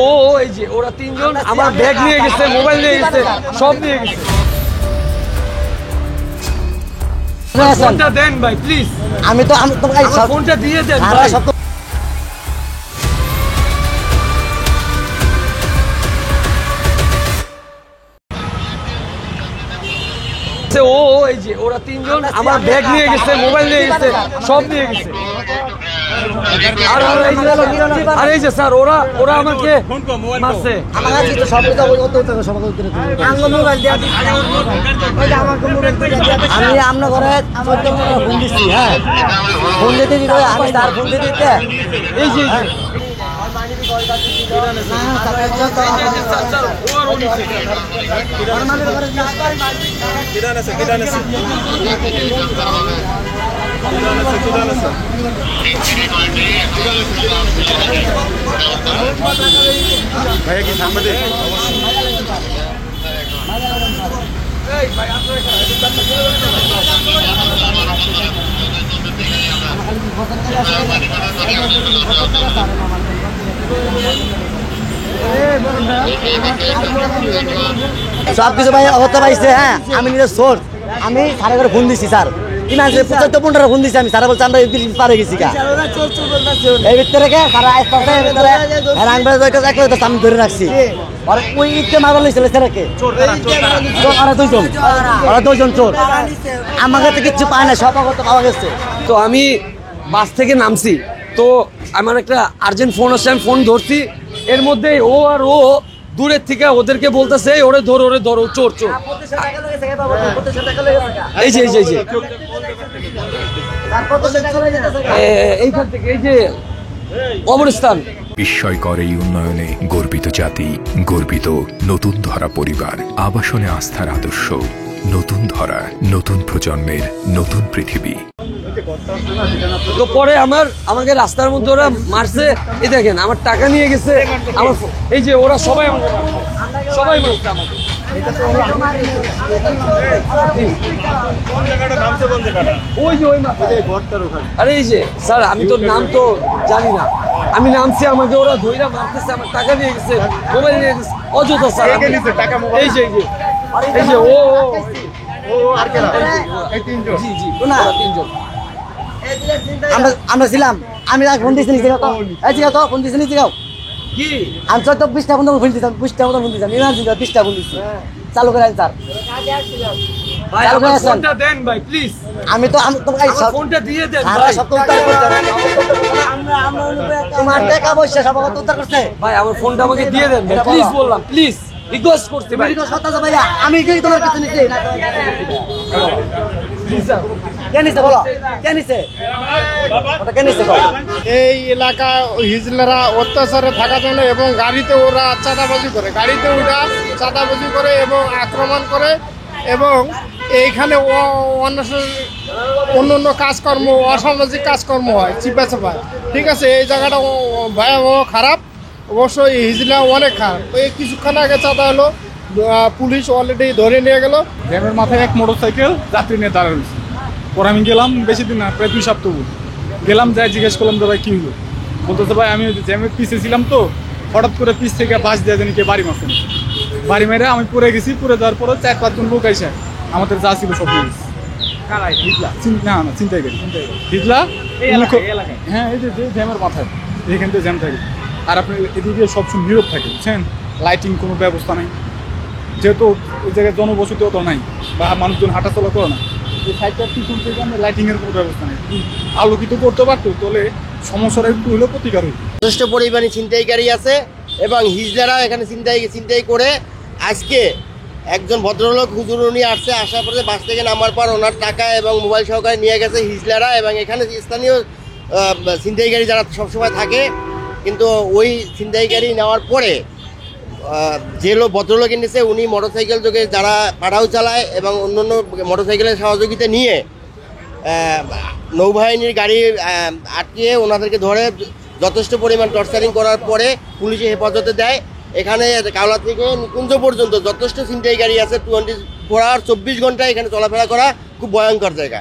ও এই যে ওরা তিনজন আমার ব্যাগ নিয়ে গেছে, মোবাইল নিয়ে গেছে, সব নিয়ে গেছে। ফোনটা দেন ভাই প্লিজ। আমি তোমাকে ফোনটা দিয়ে দেন ভাই। ও এই যে ওরা তিনজন আমার ব্যাগ নিয়ে গেছে, মোবাইল নিয়ে গেছে, সব নিয়ে গেছে। আর এই যে স্যার ওরা আমাকে মারছে। আমি আপনার ঘরে ফোন দিচ্ছি, হ্যাঁ ফোন দিতে আমি তার ফোন দিতে এই যে ভাইয়া কি সাংবাদিক? সবকিছু ভাই অবস্থা পাইছে। হ্যাঁ আমি নিজের সোর্স, আমি সারা করে ফোন দিচ্ছি স্যার। কিনা 75 ফোন দিচ্ছি আমি, সারা বলছে আমরা পারে গেছি এই ভিতরে সারা আমি ধরে রাখছি। ওই ইটে মারা লইছিল স্যারকে, ওরা দুইজন চোর। আমার কাছে কিচ্ছু পায় না, সব অবস্থা পাওয়া গেছে। তো আমি বাস থেকে নামছি, তো আমার একটা আর্জেন্ট ফোন আসছে, আমি ফোন ধরছি। এর মধ্যে ও দূরের থেকে ওদেরকে বলতেছে ওরে ধরো চোর। এই যে এইখান থেকে এই যে অবস্থান। বিস্ময়কর এই উন্নয়নে গর্বিত জাতি, গর্বিত নতুন ধরা পরিবার, আবাসনে আস্থার আদর্শ, নতুন ধরা, নতুন প্রজন্মের নতুন পৃথিবী। তো পরে আমাকে রাস্তার মধ্যে ওরা মারছে। এই দেখেন আমার টাকা নিয়ে গেছে, আমার এই যে ওরা সবাই মারছে আমাকে। আরে এই যে স্যার আমি তো নাম তো জানি না, আমি নামছি, আমাকে ওরা ধইরা মারতেছে, আমার টাকা নিয়ে গেছে, মোবাইল নিয়ে গেছে, অযথা স্যার। এই যে ও আর কেন তিনজন আমরা ছিলাম। আমি ফোন দিয়েছি ফোন দিয়েছি কি আমি 20টা ফোন দিতাম, 20টা ফোন দিতাম, ইমার্জেন্সি 20টা ফোন দিচ্ছি। চালু করে স্যার, ভাই আমার ফোনটা দেন ভাই প্লিজ। আমি তোমাকে ফোনটা দিয়ে দেন ভাই। ভাই। সব উদ্ধার করতে তোমার টাকা পয়সা সব উদ্ধার করছে ভাই আমার ফোনটা আমাকে দিয়ে দেন ভাই প্লিজ, বললাম প্লিজ, রিকোয়েস্ট করতে ভাই। ভাইয়া আমি কি তোমার কাছে নিচ্ছি এই এলাকা হিজলারা অত্যাচারে থাকার জন্য এবং গাড়িতে ওরা চাঁদাবাজি করে, চাঁদাবাজি করে এবং আক্রমণ করে এবং এইখানে অন্য কাজকর্ম, অসামাজিক কাজকর্ম হয়, চিপা। ঠিক আছে, এই জায়গাটা ভয়াবহ খারাপ। অবশ্যই হিজলা অনেক খারাপ। এই কিছুক্ষণ আগে চাঁদা হলো, পুলিশ অলরেডি ধরে নিয়ে গেল। জ্যামের মাথায় এক মোটরসাইকেল যাত্রী নিয়ে দাঁড়ানো। পরে আমি গেলাম, বেশি দিন না, প্রায় 2 সপ্তাহ গেলাম, যাই জিজ্ঞেস করলাম যে ভাই কী হলো। বলতেছে ভাই আমি জ্যামের পিছে ছিলাম, তো হঠাৎ করে পিছ থেকে বাস দিয়ে জানি কে বাড়ি মারছেন। বাড়ি মেরে আমি পড়ে গেছি। পড়ে যাওয়ার পরে 4-5 জন লোক আইসা আমাদের যা ছিল সব নিয়ে গেছে। না চিন্তাই করি হিজলা। হ্যাঁ এই যে জ্যামের মাথায়, এখান থেকে জ্যাম থাকে। আর আপনি এদিকে সবসময় নীরব থাকে, বুঝছেন, লাইটিং কোনো ব্যবস্থা নেই, যেহেতু ওই জায়গায় জনবসতি অত নাই বা মানুষজন হাঁটাচলা করে না। এই সাইডটা পিছন থেকে আমরা লাইটিংয়ের কোনো ব্যবস্থা নেই, আলোকিত করতে পারতো তাহলে সমস্যাটা একটু হলেও প্রতিকার হইত। যথেষ্ট পরিমাণে ছিনতাইকারী আছে এবং হিজলারা এখানে ছিনতাই করে আজকে একজন ভদ্রলোক হুজুর উনি আসার পরে বাস থেকে নামার পর ওনার টাকা এবং মোবাইল সহকারে নিয়ে গেছে হিজলারা। এবং এখানে স্থানীয় ছিনতাইকারী যারা সবসময় থাকে, কিন্তু ওই ছিনতাইকারী নেওয়ার পরে যে ভদ্রলোক এনেছে উনি মোটরসাইকেল যোগে যারা পাড়াও চালায় এবং অন্যান্য মোটরসাইকেলের সহযোগিতা নিয়ে নৌবাহিনীর গাড়ি আটকিয়ে ওনাদেরকে ধরে যথেষ্ট পরিমাণ টর্চারিং করার পরে পুলিশে হেফাজতে দেয়। এখানে কাওলা থেকে নিকুঞ্জ পর্যন্ত যথেষ্ট ছিনতাই গাড়ি আছে, 24 ঘন্টা এখানে চলাফেরা করা খুব ভয়ঙ্কর জায়গা।